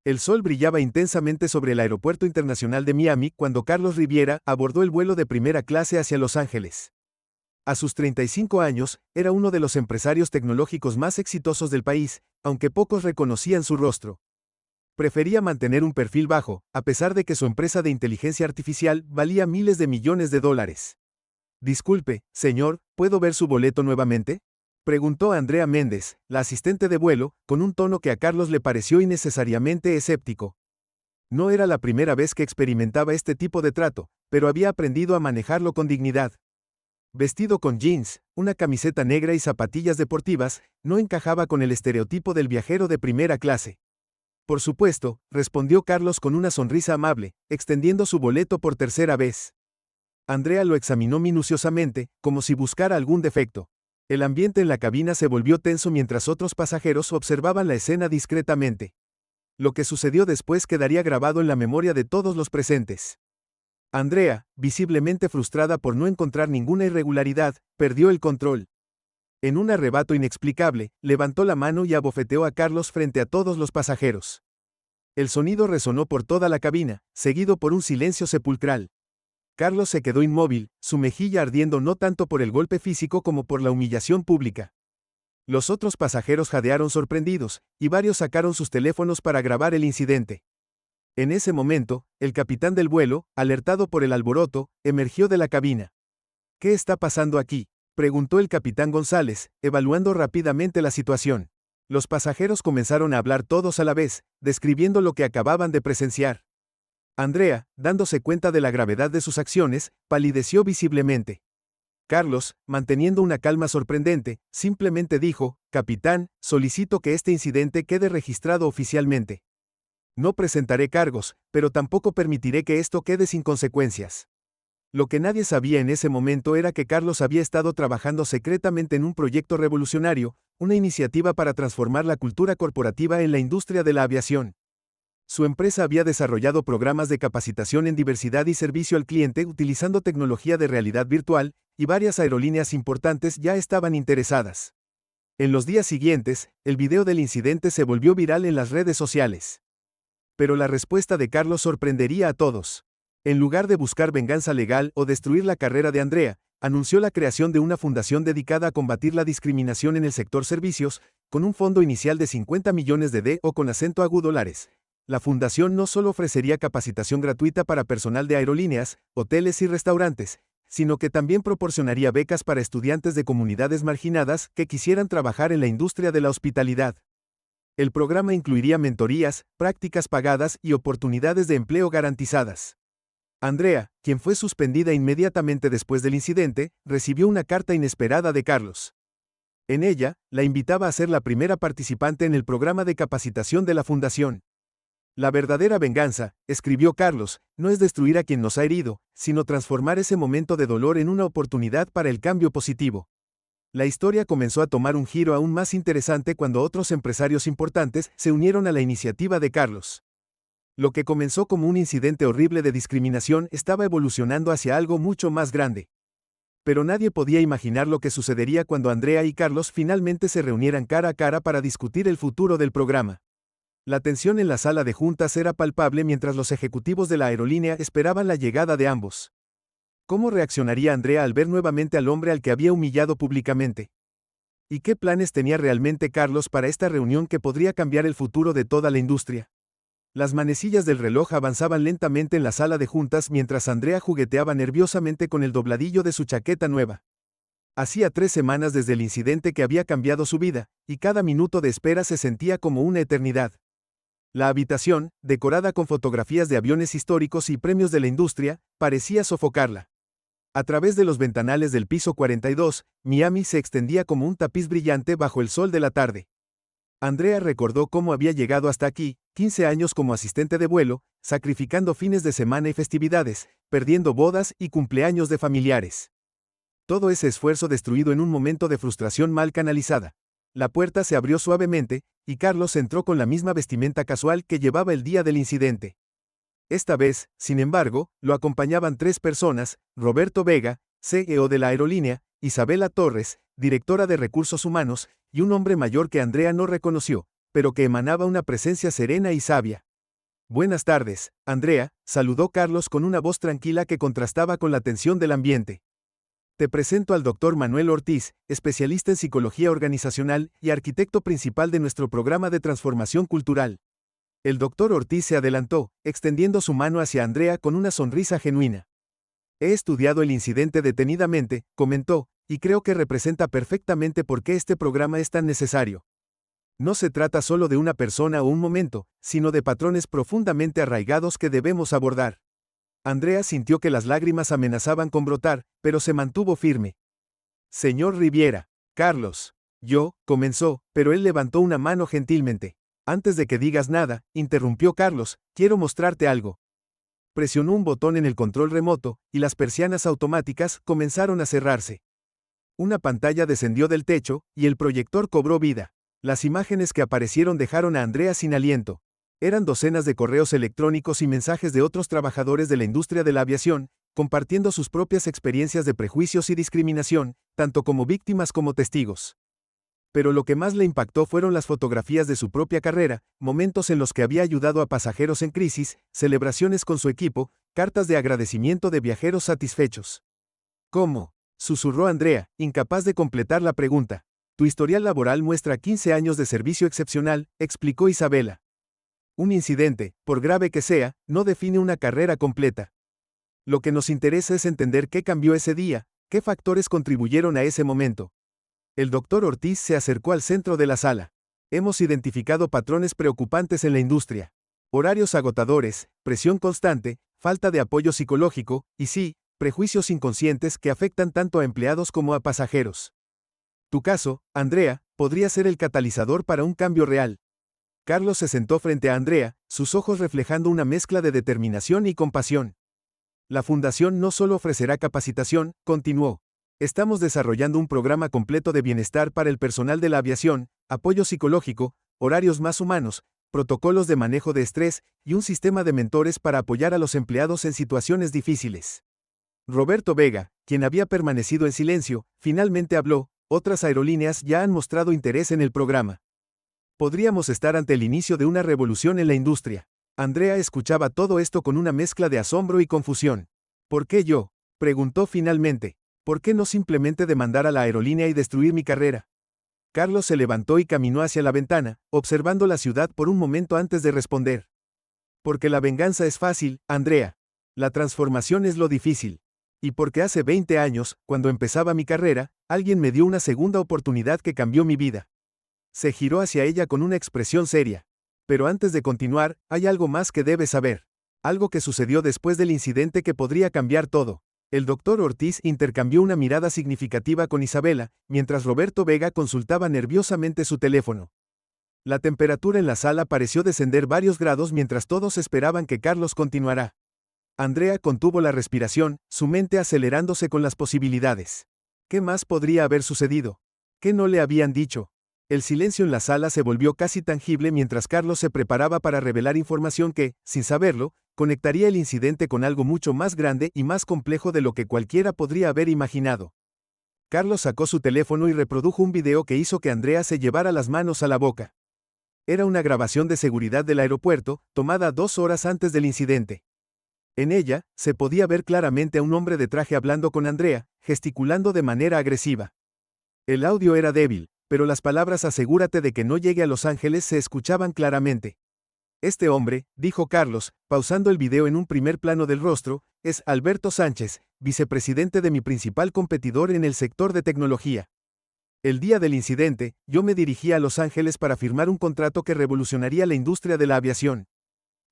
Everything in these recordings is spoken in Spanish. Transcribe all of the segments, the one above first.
El sol brillaba intensamente sobre el Aeropuerto Internacional de Miami cuando Carlos Riviera abordó el vuelo de primera clase hacia Los Ángeles. A sus 35 años, era uno de los empresarios tecnológicos más exitosos del país, aunque pocos reconocían su rostro. Prefería mantener un perfil bajo, a pesar de que su empresa de inteligencia artificial valía miles de millones de dólares. Disculpe, señor, ¿puedo ver su boleto nuevamente? Preguntó Andrea Méndez, la asistente de vuelo, con un tono que a Carlos le pareció innecesariamente escéptico. No era la primera vez que experimentaba este tipo de trato, pero había aprendido a manejarlo con dignidad. Vestido con jeans, una camiseta negra y zapatillas deportivas, no encajaba con el estereotipo del viajero de primera clase. Por supuesto, respondió Carlos con una sonrisa amable, extendiendo su boleto por tercera vez. Andrea lo examinó minuciosamente, como si buscara algún defecto. El ambiente en la cabina se volvió tenso mientras otros pasajeros observaban la escena discretamente. Lo que sucedió después quedaría grabado en la memoria de todos los presentes. Andrea, visiblemente frustrada por no encontrar ninguna irregularidad, perdió el control. En un arrebato inexplicable, levantó la mano y abofeteó a Carlos frente a todos los pasajeros. El sonido resonó por toda la cabina, seguido por un silencio sepulcral. Carlos se quedó inmóvil, su mejilla ardiendo no tanto por el golpe físico como por la humillación pública. Los otros pasajeros jadearon sorprendidos, y varios sacaron sus teléfonos para grabar el incidente. En ese momento, el capitán del vuelo, alertado por el alboroto, emergió de la cabina. ¿Qué está pasando aquí?, preguntó el capitán González, evaluando rápidamente la situación. Los pasajeros comenzaron a hablar todos a la vez, describiendo lo que acababan de presenciar. Andrea, dándose cuenta de la gravedad de sus acciones, palideció visiblemente. Carlos, manteniendo una calma sorprendente, simplemente dijo: «Capitán, solicito que este incidente quede registrado oficialmente. No presentaré cargos, pero tampoco permitiré que esto quede sin consecuencias». Lo que nadie sabía en ese momento era que Carlos había estado trabajando secretamente en un proyecto revolucionario, una iniciativa para transformar la cultura corporativa en la industria de la aviación. Su empresa había desarrollado programas de capacitación en diversidad y servicio al cliente utilizando tecnología de realidad virtual, y varias aerolíneas importantes ya estaban interesadas. En los días siguientes, el video del incidente se volvió viral en las redes sociales. Pero la respuesta de Carlos sorprendería a todos. En lugar de buscar venganza legal o destruir la carrera de Andrea, anunció la creación de una fundación dedicada a combatir la discriminación en el sector servicios, con un fondo inicial de 50 millones de $. La fundación no solo ofrecería capacitación gratuita para personal de aerolíneas, hoteles y restaurantes, sino que también proporcionaría becas para estudiantes de comunidades marginadas que quisieran trabajar en la industria de la hospitalidad. El programa incluiría mentorías, prácticas pagadas y oportunidades de empleo garantizadas. Andrea, quien fue suspendida inmediatamente después del incidente, recibió una carta inesperada de Carlos. En ella, la invitaba a ser la primera participante en el programa de capacitación de la fundación. «La verdadera venganza», escribió Carlos, «no es destruir a quien nos ha herido, sino transformar ese momento de dolor en una oportunidad para el cambio positivo». La historia comenzó a tomar un giro aún más interesante cuando otros empresarios importantes se unieron a la iniciativa de Carlos. Lo que comenzó como un incidente horrible de discriminación estaba evolucionando hacia algo mucho más grande. Pero nadie podía imaginar lo que sucedería cuando Andrea y Carlos finalmente se reunieran cara a cara para discutir el futuro del programa. La tensión en la sala de juntas era palpable mientras los ejecutivos de la aerolínea esperaban la llegada de ambos. ¿Cómo reaccionaría Andrea al ver nuevamente al hombre al que había humillado públicamente? ¿Y qué planes tenía realmente Carlos para esta reunión que podría cambiar el futuro de toda la industria? Las manecillas del reloj avanzaban lentamente en la sala de juntas mientras Andrea jugueteaba nerviosamente con el dobladillo de su chaqueta nueva. Hacía 3 semanas desde el incidente que había cambiado su vida, y cada minuto de espera se sentía como una eternidad. La habitación, decorada con fotografías de aviones históricos y premios de la industria, parecía sofocarla. A través de los ventanales del piso 42, Miami se extendía como un tapiz brillante bajo el sol de la tarde. Andrea recordó cómo había llegado hasta aquí, 15 años como asistente de vuelo, sacrificando fines de semana y festividades, perdiendo bodas y cumpleaños de familiares. Todo ese esfuerzo destruido en un momento de frustración mal canalizada. La puerta se abrió suavemente, y Carlos entró con la misma vestimenta casual que llevaba el día del incidente. Esta vez, sin embargo, lo acompañaban 3 personas: Roberto Vega, CEO de la aerolínea, Isabela Torres, directora de recursos humanos, y un hombre mayor que Andrea no reconoció, pero que emanaba una presencia serena y sabia. Buenas tardes, Andrea, saludó Carlos con una voz tranquila que contrastaba con la tensión del ambiente. Te presento al doctor Manuel Ortiz, especialista en psicología organizacional y arquitecto principal de nuestro programa de transformación cultural. El doctor Ortiz se adelantó, extendiendo su mano hacia Andrea con una sonrisa genuina. He estudiado el incidente detenidamente, comentó, y creo que representa perfectamente por qué este programa es tan necesario. No se trata solo de una persona o un momento, sino de patrones profundamente arraigados que debemos abordar. Andrea sintió que las lágrimas amenazaban con brotar, pero se mantuvo firme. Señor Riviera, Carlos. Comenzó, pero él levantó una mano gentilmente. Antes de que digas nada, interrumpió Carlos, quiero mostrarte algo. Presionó un botón en el control remoto, y las persianas automáticas comenzaron a cerrarse. Una pantalla descendió del techo, y el proyector cobró vida. Las imágenes que aparecieron dejaron a Andrea sin aliento. Eran docenas de correos electrónicos y mensajes de otros trabajadores de la industria de la aviación, compartiendo sus propias experiencias de prejuicios y discriminación, tanto como víctimas como testigos. Pero lo que más le impactó fueron las fotografías de su propia carrera, momentos en los que había ayudado a pasajeros en crisis, celebraciones con su equipo, cartas de agradecimiento de viajeros satisfechos. ¿Cómo?, susurró Andrea, incapaz de completar la pregunta. Tu historial laboral muestra 15 años de servicio excepcional, explicó Isabela. Un incidente, por grave que sea, no define una carrera completa. Lo que nos interesa es entender qué cambió ese día, qué factores contribuyeron a ese momento. El doctor Ortiz se acercó al centro de la sala. Hemos identificado patrones preocupantes en la industria. Horarios agotadores, presión constante, falta de apoyo psicológico, y sí, prejuicios inconscientes que afectan tanto a empleados como a pasajeros. Tu caso, Andrea, podría ser el catalizador para un cambio real. Carlos se sentó frente a Andrea, sus ojos reflejando una mezcla de determinación y compasión. La fundación no solo ofrecerá capacitación, continuó. Estamos desarrollando un programa completo de bienestar para el personal de la aviación, apoyo psicológico, horarios más humanos, protocolos de manejo de estrés y un sistema de mentores para apoyar a los empleados en situaciones difíciles. Roberto Vega, quien había permanecido en silencio, finalmente habló. Otras aerolíneas ya han mostrado interés en el programa. Podríamos estar ante el inicio de una revolución en la industria. Andrea escuchaba todo esto con una mezcla de asombro y confusión. ¿Por qué yo?, preguntó finalmente. ¿Por qué no simplemente demandar a la aerolínea y destruir mi carrera? Carlos se levantó y caminó hacia la ventana, observando la ciudad por un momento antes de responder. Porque la venganza es fácil, Andrea. La transformación es lo difícil. Y porque hace 20 años, cuando empezaba mi carrera, alguien me dio una segunda oportunidad que cambió mi vida. Se giró hacia ella con una expresión seria. Pero antes de continuar, hay algo más que debes saber. Algo que sucedió después del incidente que podría cambiar todo. El doctor Ortiz intercambió una mirada significativa con Isabela, mientras Roberto Vega consultaba nerviosamente su teléfono. La temperatura en la sala pareció descender varios grados mientras todos esperaban que Carlos continuara. Andrea contuvo la respiración, su mente acelerándose con las posibilidades. ¿Qué más podría haber sucedido? ¿Qué no le habían dicho? El silencio en la sala se volvió casi tangible mientras Carlos se preparaba para revelar información que, sin saberlo, conectaría el incidente con algo mucho más grande y más complejo de lo que cualquiera podría haber imaginado. Carlos sacó su teléfono y reprodujo un video que hizo que Andrea se llevara las manos a la boca. Era una grabación de seguridad del aeropuerto, tomada 2 horas antes del incidente. En ella, se podía ver claramente a un hombre de traje hablando con Andrea, gesticulando de manera agresiva. El audio era débil, pero las palabras "asegúrate de que no llegue a Los Ángeles" se escuchaban claramente. Este hombre, dijo Carlos, pausando el video en un primer plano del rostro, es Alberto Sánchez, vicepresidente de mi principal competidor en el sector de tecnología. El día del incidente, yo me dirigí a Los Ángeles para firmar un contrato que revolucionaría la industria de la aviación.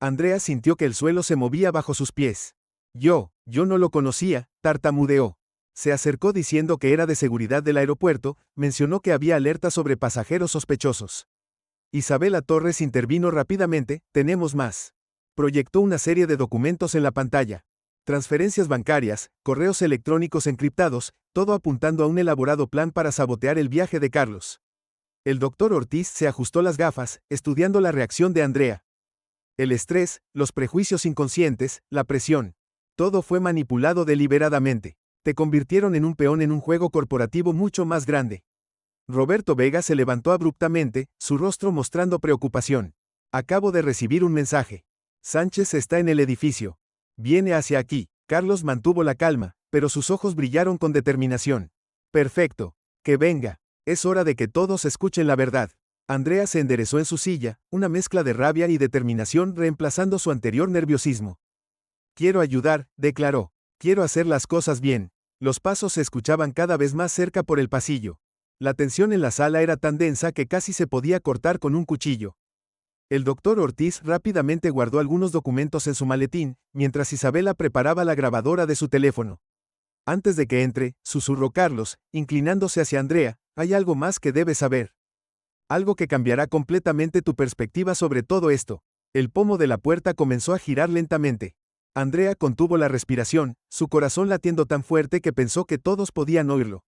Andrea sintió que el suelo se movía bajo sus pies. Yo no lo conocía, tartamudeó. Se acercó diciendo que era de seguridad del aeropuerto, mencionó que había alertas sobre pasajeros sospechosos. Isabela Torres intervino rápidamente, tenemos más. Proyectó una serie de documentos en la pantalla. Transferencias bancarias, correos electrónicos encriptados, todo apuntando a un elaborado plan para sabotear el viaje de Carlos. El doctor Ortiz se ajustó las gafas, estudiando la reacción de Andrea. El estrés, los prejuicios inconscientes, la presión. Todo fue manipulado deliberadamente. Te convirtieron en un peón en un juego corporativo mucho más grande. Roberto Vega se levantó abruptamente, su rostro mostrando preocupación. Acabo de recibir un mensaje. Sánchez está en el edificio. Viene hacia aquí. Carlos mantuvo la calma, pero sus ojos brillaron con determinación. Perfecto. Que venga. Es hora de que todos escuchen la verdad. Andrea se enderezó en su silla, una mezcla de rabia y determinación reemplazando su anterior nerviosismo. Quiero ayudar, declaró. Quiero hacer las cosas bien. Los pasos se escuchaban cada vez más cerca por el pasillo. La tensión en la sala era tan densa que casi se podía cortar con un cuchillo. El doctor Ortiz rápidamente guardó algunos documentos en su maletín, mientras Isabela preparaba la grabadora de su teléfono. Antes de que entre, susurró Carlos, inclinándose hacia Andrea, hay algo más que debes saber. Algo que cambiará completamente tu perspectiva sobre todo esto. El pomo de la puerta comenzó a girar lentamente. Andrea contuvo la respiración, su corazón latiendo tan fuerte que pensó que todos podían oírlo.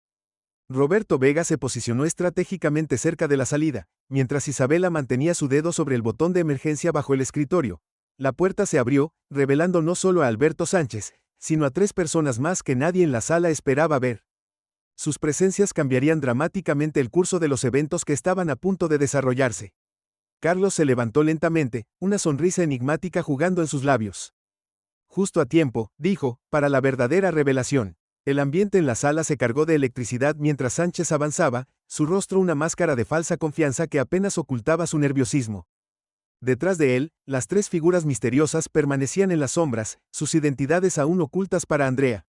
Roberto Vega se posicionó estratégicamente cerca de la salida, mientras Isabela mantenía su dedo sobre el botón de emergencia bajo el escritorio. La puerta se abrió, revelando no solo a Alberto Sánchez, sino a 3 personas más que nadie en la sala esperaba ver. Sus presencias cambiarían dramáticamente el curso de los eventos que estaban a punto de desarrollarse. Carlos se levantó lentamente, una sonrisa enigmática jugando en sus labios. Justo a tiempo, dijo, para la verdadera revelación. El ambiente en la sala se cargó de electricidad mientras Sánchez avanzaba, su rostro una máscara de falsa confianza que apenas ocultaba su nerviosismo. Detrás de él, las 3 figuras misteriosas permanecían en las sombras, sus identidades aún ocultas para Andrea.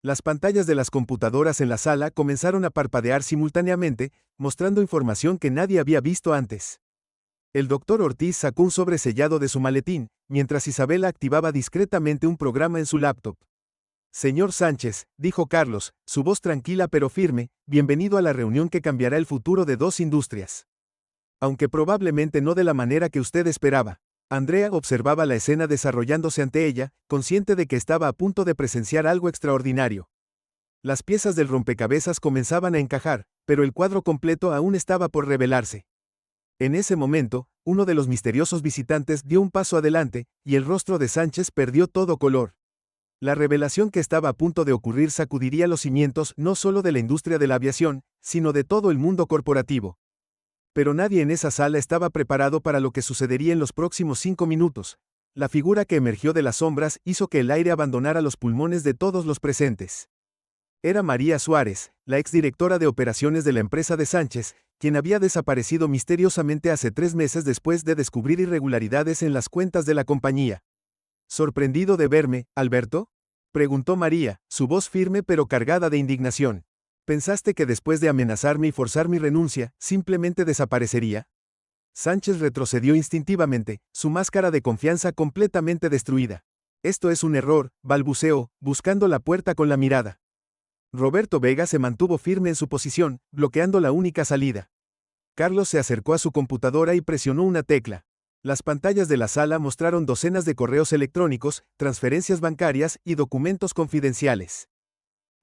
Las pantallas de las computadoras en la sala comenzaron a parpadear simultáneamente, mostrando información que nadie había visto antes. El doctor Ortiz sacó un sobre sellado de su maletín, mientras Isabela activaba discretamente un programa en su laptop. Señor Sánchez, dijo Carlos, su voz tranquila pero firme, bienvenido a la reunión que cambiará el futuro de 2 industrias. Aunque probablemente no de la manera que usted esperaba. Andrea observaba la escena desarrollándose ante ella, consciente de que estaba a punto de presenciar algo extraordinario. Las piezas del rompecabezas comenzaban a encajar, pero el cuadro completo aún estaba por revelarse. En ese momento, uno de los misteriosos visitantes dio un paso adelante, y el rostro de Sánchez perdió todo color. La revelación que estaba a punto de ocurrir sacudiría los cimientos no solo de la industria de la aviación, sino de todo el mundo corporativo. Pero nadie en esa sala estaba preparado para lo que sucedería en los próximos 5 minutos. La figura que emergió de las sombras hizo que el aire abandonara los pulmones de todos los presentes. Era María Suárez, la exdirectora de operaciones de la empresa de Sánchez, quien había desaparecido misteriosamente hace 3 meses después de descubrir irregularidades en las cuentas de la compañía. ¿Sorprendido de verme, Alberto?, preguntó María, su voz firme pero cargada de indignación. ¿Pensaste que después de amenazarme y forzar mi renuncia, simplemente desaparecería? Sánchez retrocedió instintivamente, su máscara de confianza completamente destruida. Esto es un error, balbuceó, buscando la puerta con la mirada. Roberto Vega se mantuvo firme en su posición, bloqueando la única salida. Carlos se acercó a su computadora y presionó una tecla. Las pantallas de la sala mostraron docenas de correos electrónicos, transferencias bancarias y documentos confidenciales.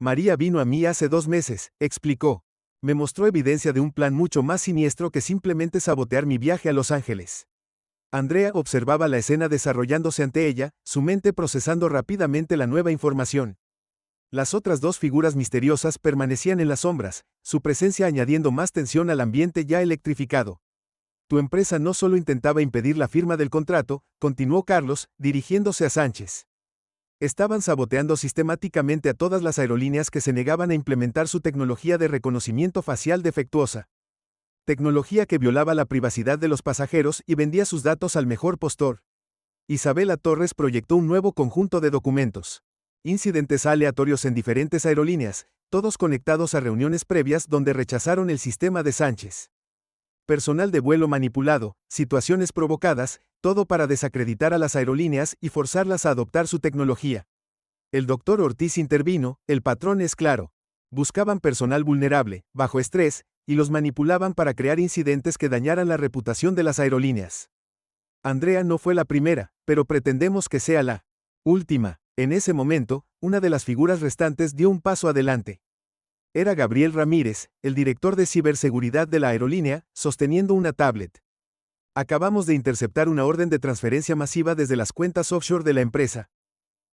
María vino a mí hace 2 meses, explicó. Me mostró evidencia de un plan mucho más siniestro que simplemente sabotear mi viaje a Los Ángeles. Andrea observaba la escena desarrollándose ante ella, su mente procesando rápidamente la nueva información. Las otras 2 figuras misteriosas permanecían en las sombras, su presencia añadiendo más tensión al ambiente ya electrificado. Tu empresa no solo intentaba impedir la firma del contrato, continuó Carlos, dirigiéndose a Sánchez. Estaban saboteando sistemáticamente a todas las aerolíneas que se negaban a implementar su tecnología de reconocimiento facial defectuosa. Tecnología que violaba la privacidad de los pasajeros y vendía sus datos al mejor postor. Isabela Torres proyectó un nuevo conjunto de documentos. Incidentes aleatorios en diferentes aerolíneas, todos conectados a reuniones previas donde rechazaron el sistema de Sánchez. Personal de vuelo manipulado, situaciones provocadas, todo para desacreditar a las aerolíneas y forzarlas a adoptar su tecnología. El doctor Ortiz intervino, el patrón es claro. Buscaban personal vulnerable, bajo estrés, y los manipulaban para crear incidentes que dañaran la reputación de las aerolíneas. Andrea no fue la primera, pero pretendemos que sea la última. En ese momento, una de las figuras restantes dio un paso adelante. Era Gabriel Ramírez, el director de ciberseguridad de la aerolínea, sosteniendo una tablet. Acabamos de interceptar una orden de transferencia masiva desde las cuentas offshore de la empresa.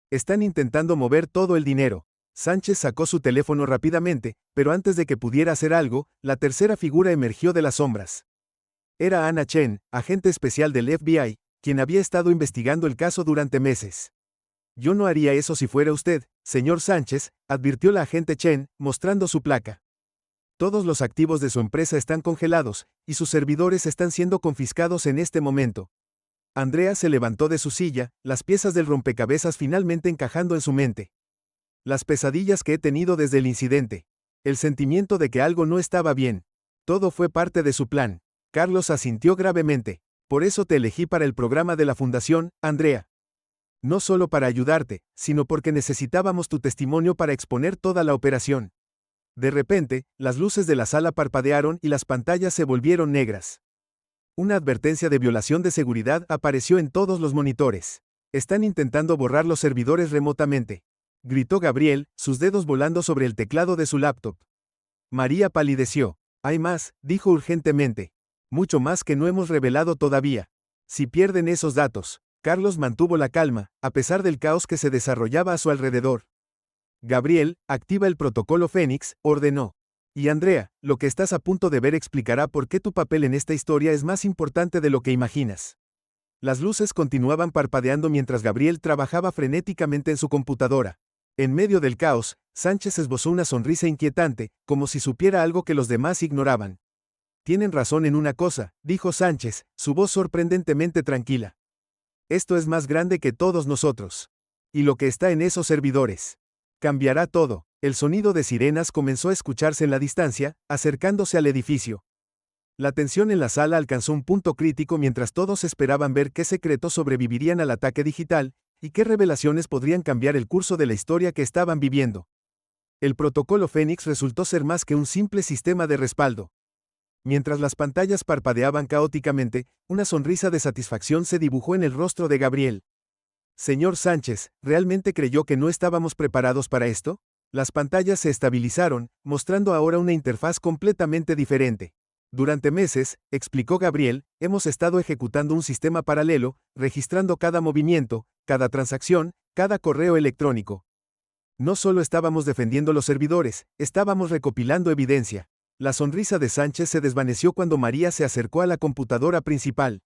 Están intentando mover todo el dinero. Sánchez sacó su teléfono rápidamente, pero antes de que pudiera hacer algo, la tercera figura emergió de las sombras. Era Anna Chen, agente especial del FBI, quien había estado investigando el caso durante meses. Yo no haría eso si fuera usted, señor Sánchez, advirtió la agente Chen, mostrando su placa. Todos los activos de su empresa están congelados, y sus servidores están siendo confiscados en este momento. Andrea se levantó de su silla, las piezas del rompecabezas finalmente encajando en su mente. Las pesadillas que he tenido desde el incidente. El sentimiento de que algo no estaba bien. Todo fue parte de su plan. Carlos asintió gravemente. Por eso te elegí para el programa de la Fundación, Andrea. No solo para ayudarte, sino porque necesitábamos tu testimonio para exponer toda la operación. De repente, las luces de la sala parpadearon y las pantallas se volvieron negras. Una advertencia de violación de seguridad apareció en todos los monitores. Están intentando borrar los servidores remotamente, gritó Gabriel, sus dedos volando sobre el teclado de su laptop. María palideció. Hay más, dijo urgentemente. Mucho más que no hemos revelado todavía. Si pierden esos datos. Carlos mantuvo la calma, a pesar del caos que se desarrollaba a su alrededor. Gabriel, activa el protocolo Fénix, ordenó. Y Andrea, lo que estás a punto de ver explicará por qué tu papel en esta historia es más importante de lo que imaginas. Las luces continuaban parpadeando mientras Gabriel trabajaba frenéticamente en su computadora. En medio del caos, Sánchez esbozó una sonrisa inquietante, como si supiera algo que los demás ignoraban. Tienen razón en una cosa, dijo Sánchez, su voz sorprendentemente tranquila. Esto es más grande que todos nosotros. Y lo que está en esos servidores. Cambiará todo. El sonido de sirenas comenzó a escucharse en la distancia, acercándose al edificio. La tensión en la sala alcanzó un punto crítico mientras todos esperaban ver qué secretos sobrevivirían al ataque digital, y qué revelaciones podrían cambiar el curso de la historia que estaban viviendo. El protocolo Fénix resultó ser más que un simple sistema de respaldo. Mientras las pantallas parpadeaban caóticamente, una sonrisa de satisfacción se dibujó en el rostro de Gabriel. Señor Sánchez, ¿realmente creyó que no estábamos preparados para esto? Las pantallas se estabilizaron, mostrando ahora una interfaz completamente diferente. Durante meses, explicó Gabriel, hemos estado ejecutando un sistema paralelo, registrando cada movimiento, cada transacción, cada correo electrónico. No solo estábamos defendiendo los servidores, estábamos recopilando evidencia. La sonrisa de Sánchez se desvaneció cuando María se acercó a la computadora principal.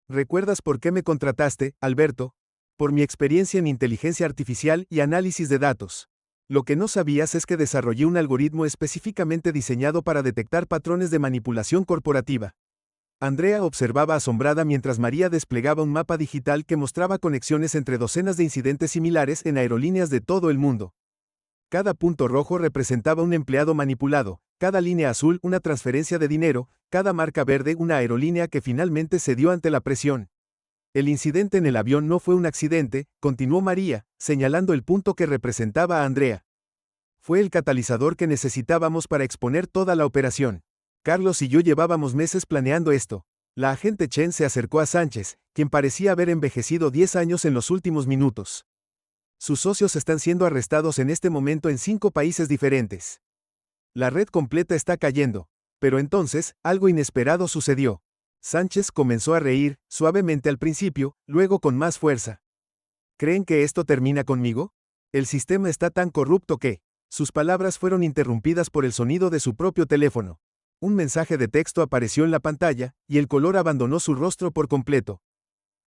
¿Recuerdas por qué me contrataste, Alberto? Por mi experiencia en inteligencia artificial y análisis de datos. Lo que no sabías es que desarrollé un algoritmo específicamente diseñado para detectar patrones de manipulación corporativa. Andrea observaba asombrada mientras María desplegaba un mapa digital que mostraba conexiones entre docenas de incidentes similares en aerolíneas de todo el mundo. Cada punto rojo representaba un empleado manipulado, cada línea azul una transferencia de dinero, cada marca verde una aerolínea que finalmente cedió ante la presión. El incidente en el avión no fue un accidente, continuó María, señalando el punto que representaba a Andrea. Fue el catalizador que necesitábamos para exponer toda la operación. Carlos y yo llevábamos meses planeando esto. La agente Chen se acercó a Sánchez, quien parecía haber envejecido 10 años en los últimos minutos. Sus socios están siendo arrestados en este momento en 5 países diferentes. La red completa está cayendo. Pero entonces, algo inesperado sucedió. Sánchez comenzó a reír, suavemente al principio, luego con más fuerza. ¿Creen que esto termina conmigo? El sistema está tan corrupto que... Sus palabras fueron interrumpidas por el sonido de su propio teléfono. Un mensaje de texto apareció en la pantalla, y el color abandonó su rostro por completo.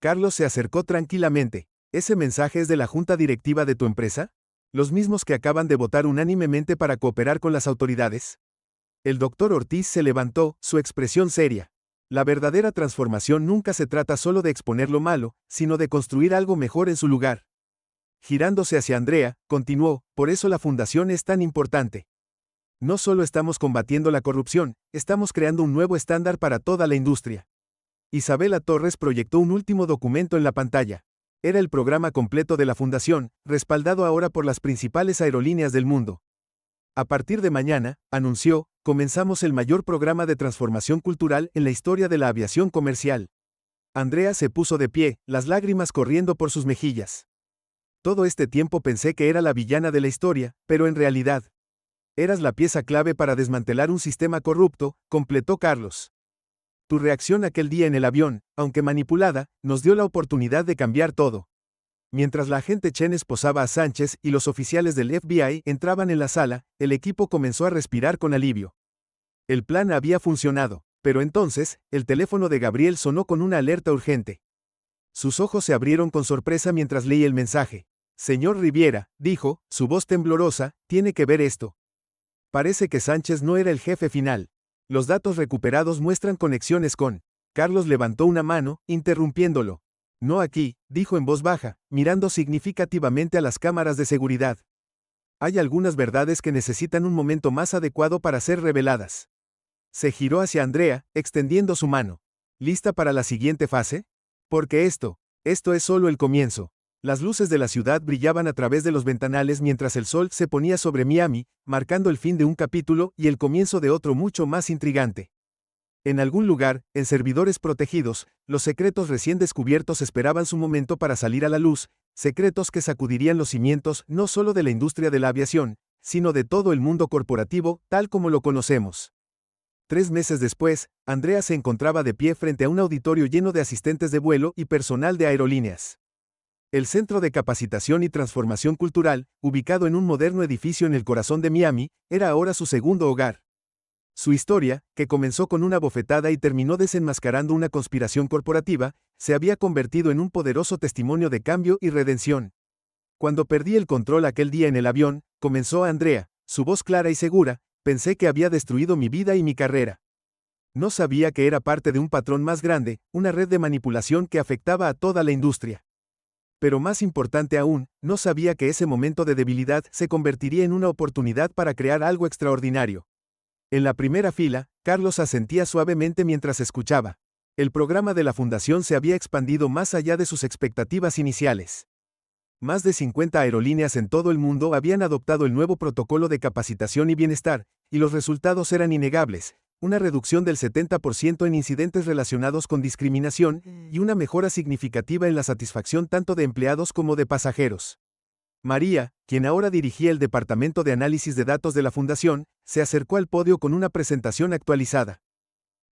Carlos se acercó tranquilamente. ¿Ese mensaje es de la junta directiva de tu empresa? ¿Los mismos que acaban de votar unánimemente para cooperar con las autoridades? El doctor Ortiz se levantó, su expresión seria. La verdadera transformación nunca se trata solo de exponer lo malo, sino de construir algo mejor en su lugar. Girándose hacia Andrea, continuó, por eso la fundación es tan importante. No solo estamos combatiendo la corrupción, estamos creando un nuevo estándar para toda la industria. Isabela Torres proyectó un último documento en la pantalla. Era el programa completo de la fundación, respaldado ahora por las principales aerolíneas del mundo. A partir de mañana, anunció, comenzamos el mayor programa de transformación cultural en la historia de la aviación comercial. Andrea se puso de pie, las lágrimas corriendo por sus mejillas. Todo este tiempo pensé que era la villana de la historia, pero en realidad, eras la pieza clave para desmantelar un sistema corrupto, completó Carlos. Tu reacción aquel día en el avión, aunque manipulada, nos dio la oportunidad de cambiar todo. Mientras la agente Chen esposaba a Sánchez y los oficiales del FBI entraban en la sala, el equipo comenzó a respirar con alivio. El plan había funcionado, pero entonces, el teléfono de Gabriel sonó con una alerta urgente. Sus ojos se abrieron con sorpresa mientras leí el mensaje. Señor Riviera, dijo, su voz temblorosa, tiene que ver esto. Parece que Sánchez no era el jefe final. Los datos recuperados muestran conexiones con... Carlos levantó una mano, interrumpiéndolo. No aquí, dijo en voz baja, mirando significativamente a las cámaras de seguridad. Hay algunas verdades que necesitan un momento más adecuado para ser reveladas. Se giró hacia Andrea, extendiendo su mano. ¿Lista para la siguiente fase? Porque esto es solo el comienzo. Las luces de la ciudad brillaban a través de los ventanales mientras el sol se ponía sobre Miami, marcando el fin de un capítulo y el comienzo de otro mucho más intrigante. En algún lugar, en servidores protegidos, los secretos recién descubiertos esperaban su momento para salir a la luz, secretos que sacudirían los cimientos no solo de la industria de la aviación, sino de todo el mundo corporativo, tal como lo conocemos. 3 meses después, Andrea se encontraba de pie frente a un auditorio lleno de asistentes de vuelo y personal de aerolíneas. El Centro de Capacitación y Transformación Cultural, ubicado en un moderno edificio en el corazón de Miami, era ahora su segundo hogar. Su historia, que comenzó con una bofetada y terminó desenmascarando una conspiración corporativa, se había convertido en un poderoso testimonio de cambio y redención. Cuando perdí el control aquel día en el avión, comenzó Andrea, su voz clara y segura, pensé que había destruido mi vida y mi carrera. No sabía que era parte de un patrón más grande, una red de manipulación que afectaba a toda la industria. Pero más importante aún, no sabía que ese momento de debilidad se convertiría en una oportunidad para crear algo extraordinario. En la primera fila, Carlos asentía suavemente mientras escuchaba. El programa de la fundación se había expandido más allá de sus expectativas iniciales. Más de 50 aerolíneas en todo el mundo habían adoptado el nuevo protocolo de capacitación y bienestar, y los resultados eran innegables, una reducción del 70% en incidentes relacionados con discriminación, y una mejora significativa en la satisfacción tanto de empleados como de pasajeros. María, quien ahora dirigía el departamento de análisis de datos de la fundación, se acercó al podio con una presentación actualizada.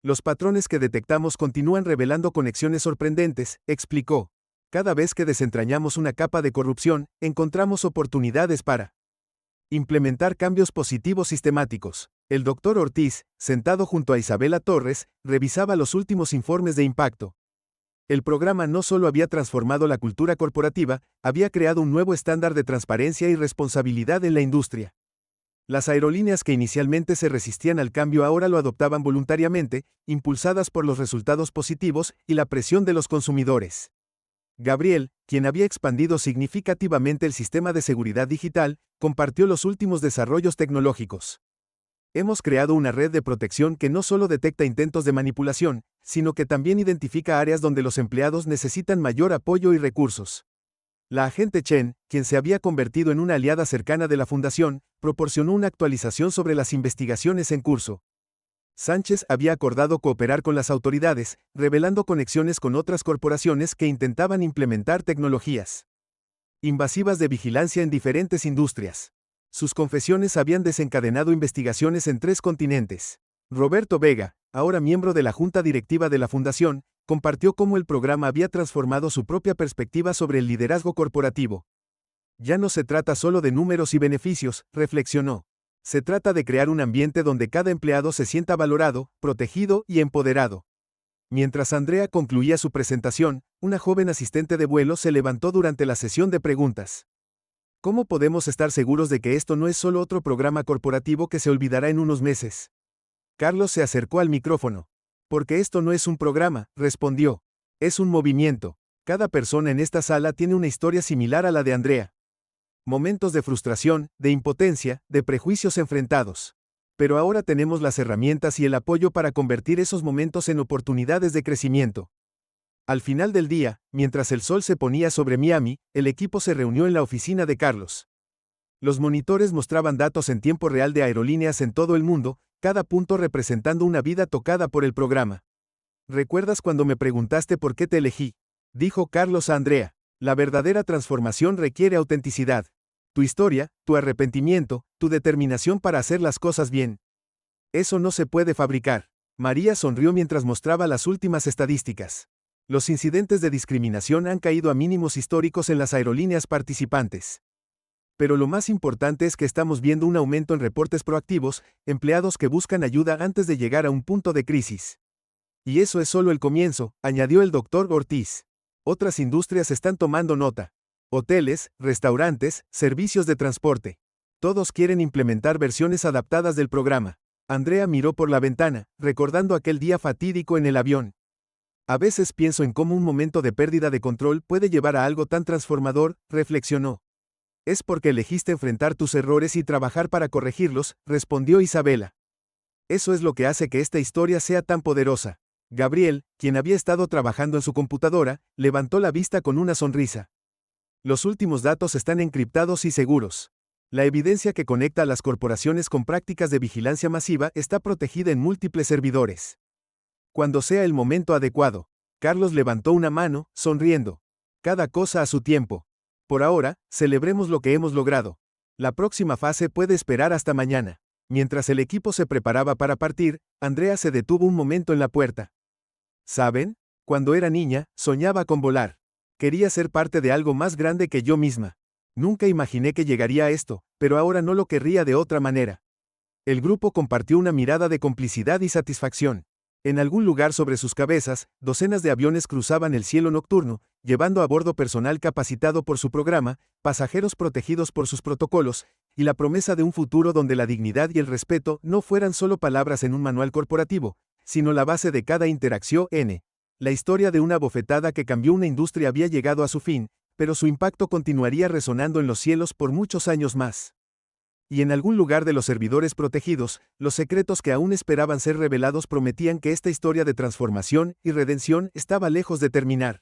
Los patrones que detectamos continúan revelando conexiones sorprendentes, explicó. Cada vez que desentrañamos una capa de corrupción, encontramos oportunidades para implementar cambios positivos sistemáticos. El doctor Ortiz, sentado junto a Isabela Torres, revisaba los últimos informes de impacto. El programa no solo había transformado la cultura corporativa, había creado un nuevo estándar de transparencia y responsabilidad en la industria. Las aerolíneas que inicialmente se resistían al cambio ahora lo adoptaban voluntariamente, impulsadas por los resultados positivos y la presión de los consumidores. Gabriel, quien había expandido significativamente el sistema de seguridad digital, compartió los últimos desarrollos tecnológicos. Hemos creado una red de protección que no solo detecta intentos de manipulación, sino que también identifica áreas donde los empleados necesitan mayor apoyo y recursos. La agente Chen, quien se había convertido en una aliada cercana de la fundación, proporcionó una actualización sobre las investigaciones en curso. Sánchez había acordado cooperar con las autoridades, revelando conexiones con otras corporaciones que intentaban implementar tecnologías invasivas de vigilancia en diferentes industrias. Sus confesiones habían desencadenado investigaciones en 3 continentes. Roberto Vega, ahora miembro de la junta directiva de la fundación, compartió cómo el programa había transformado su propia perspectiva sobre el liderazgo corporativo. Ya no se trata solo de números y beneficios, reflexionó. Se trata de crear un ambiente donde cada empleado se sienta valorado, protegido y empoderado. Mientras Andrea concluía su presentación, una joven asistente de vuelo se levantó durante la sesión de preguntas. ¿Cómo podemos estar seguros de que esto no es solo otro programa corporativo que se olvidará en unos meses? Carlos se acercó al micrófono. Porque esto no es un programa, respondió. Es un movimiento. Cada persona en esta sala tiene una historia similar a la de Andrea. Momentos de frustración, de impotencia, de prejuicios enfrentados. Pero ahora tenemos las herramientas y el apoyo para convertir esos momentos en oportunidades de crecimiento. Al final del día, mientras el sol se ponía sobre Miami, el equipo se reunió en la oficina de Carlos. Los monitores mostraban datos en tiempo real de aerolíneas en todo el mundo, cada punto representando una vida tocada por el programa. ¿Recuerdas cuando me preguntaste por qué te elegí? Dijo Carlos a Andrea. La verdadera transformación requiere autenticidad. Tu historia, tu arrepentimiento, tu determinación para hacer las cosas bien. Eso no se puede fabricar. María sonrió mientras mostraba las últimas estadísticas. Los incidentes de discriminación han caído a mínimos históricos en las aerolíneas participantes. Pero lo más importante es que estamos viendo un aumento en reportes proactivos, empleados que buscan ayuda antes de llegar a un punto de crisis. Y eso es solo el comienzo, añadió el doctor Ortiz. Otras industrias están tomando nota. Hoteles, restaurantes, servicios de transporte. Todos quieren implementar versiones adaptadas del programa. Andrea miró por la ventana, recordando aquel día fatídico en el avión. A veces pienso en cómo un momento de pérdida de control puede llevar a algo tan transformador, reflexionó. Es porque elegiste enfrentar tus errores y trabajar para corregirlos, respondió Isabela. Eso es lo que hace que esta historia sea tan poderosa. Gabriel, quien había estado trabajando en su computadora, levantó la vista con una sonrisa. Los últimos datos están encriptados y seguros. La evidencia que conecta a las corporaciones con prácticas de vigilancia masiva está protegida en múltiples servidores. Cuando sea el momento adecuado. Carlos levantó una mano, sonriendo. Cada cosa a su tiempo. Por ahora, celebremos lo que hemos logrado. La próxima fase puede esperar hasta mañana. Mientras el equipo se preparaba para partir, Andrea se detuvo un momento en la puerta. ¿Saben? Cuando era niña, soñaba con volar. Quería ser parte de algo más grande que yo misma. Nunca imaginé que llegaría a esto, pero ahora no lo querría de otra manera. El grupo compartió una mirada de complicidad y satisfacción. En algún lugar sobre sus cabezas, docenas de aviones cruzaban el cielo nocturno, llevando a bordo personal capacitado por su programa, pasajeros protegidos por sus protocolos, y la promesa de un futuro donde la dignidad y el respeto no fueran solo palabras en un manual corporativo, sino la base de cada interacción. La historia de una bofetada que cambió una industria había llegado a su fin, pero su impacto continuaría resonando en los cielos por muchos años más. Y en algún lugar de los servidores protegidos, los secretos que aún esperaban ser revelados prometían que esta historia de transformación y redención estaba lejos de terminar.